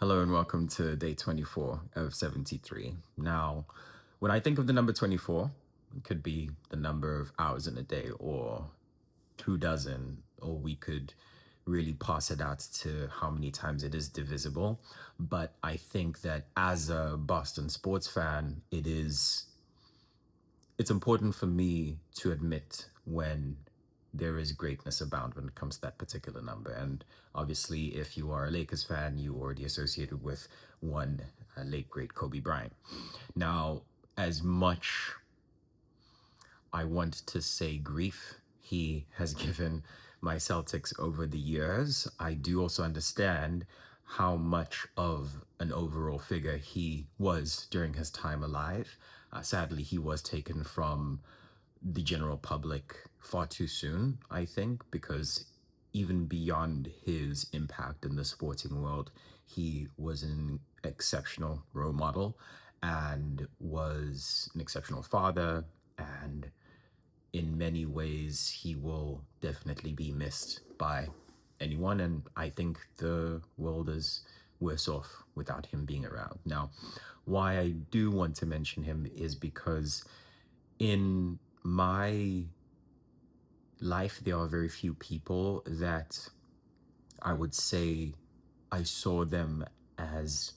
Hello and welcome to day 24 of 73. Now, when I think of the number 24, it could be the number of hours in a day or 2 dozen, or we could really pass it out to how many times it is divisible. But I think that as a Boston sports fan, it's important for me to admit when there is greatness abound when it comes to that particular number. And obviously, if you are a Lakers fan, you already associated with one late great Kobe Bryant. Now, as much I want to say grief he has given my Celtics over the years, I do also understand how much of an overall figure he was during his time alive. Sadly, he was taken from the general public far too soon, I think, because even beyond his impact in the sporting world, he was an exceptional role model and was an exceptional father. And in many ways, he will definitely be missed by anyone. And I think the world is worse off without him being around. Now, why I do want to mention him is because in my life, there are very few people that I would say I saw them as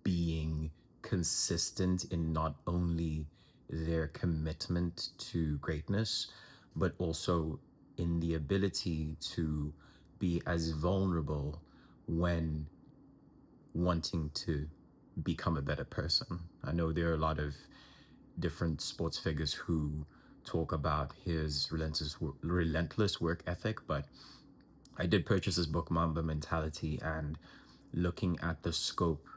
being consistent in not only their commitment to greatness, but also in the ability to be as vulnerable when wanting to become a better person. I know there are a lot of different sports figures who talk about his relentless work ethic, but I did purchase his book, Mamba Mentality, and looking at the scope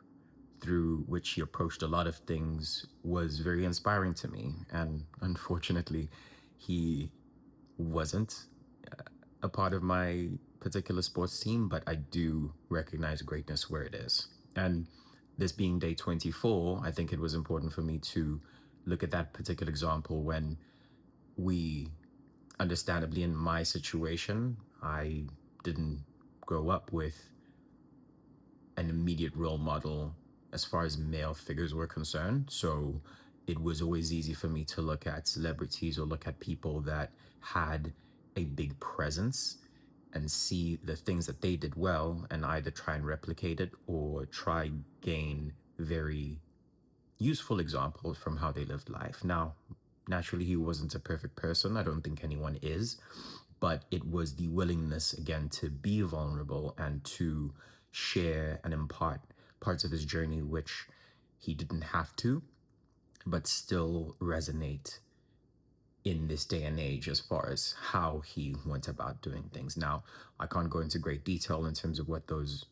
through which he approached a lot of things was very inspiring to me. And unfortunately, he wasn't a part of my particular sports team, but I do recognize greatness where it is. And this being day 24, I think it was important for me to look at that particular example when we, understandably, in my situation, I didn't grow up with an immediate role model as far as male figures were concerned. So it was always easy for me to look at celebrities or look at people that had a big presence and see the things that they did well and either try and replicate it or try gain very useful examples from how they lived life. Now, naturally, he wasn't a perfect person. I don't think anyone is, but it was the willingness again to be vulnerable and to share and impart parts of his journey which he didn't have to, but still resonate in this day and age as far as how he went about doing things. Now, I can't go into great detail in terms of what those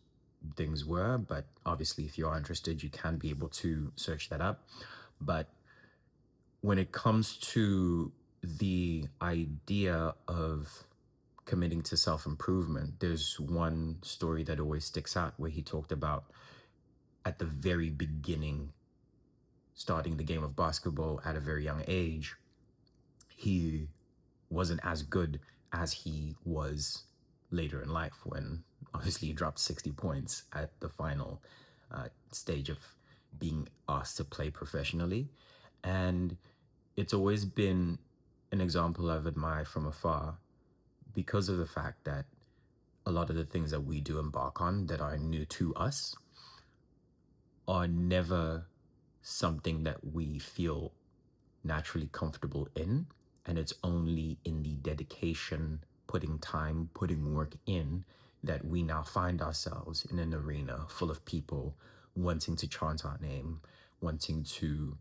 things were, but obviously, if you are interested, you can be able to search that up. But when it comes to the idea of committing to self improvement, there's one story that always sticks out where he talked about at the very beginning, starting the game of basketball at a very young age, he wasn't as good as he was later in life when obviously he dropped 60 points at the final stage of being asked to play professionally. And it's always been an example I've admired from afar because of the fact that a lot of the things that we do embark on that are new to us are never something that we feel naturally comfortable in. And it's only in the dedication, putting time, putting work in, that we now find ourselves in an arena full of people wanting to chant our name, wanting to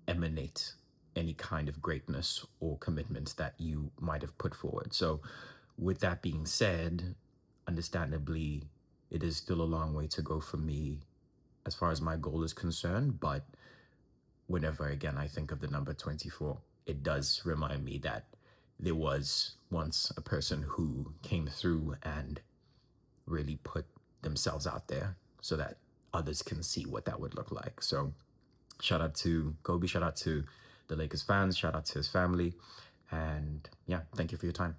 emanate any kind of greatness or commitment that you might have put forward. So, with that being said, understandably, it is still a long way to go for me as far as my goal is concerned. But whenever, again, I think of the number 24, it does remind me that there was once a person who came through and really put themselves out there so that others can see what that would look like. So, shout out to Kobe, shout out to the Lakers fans, shout out to his family. And yeah, thank you for your time.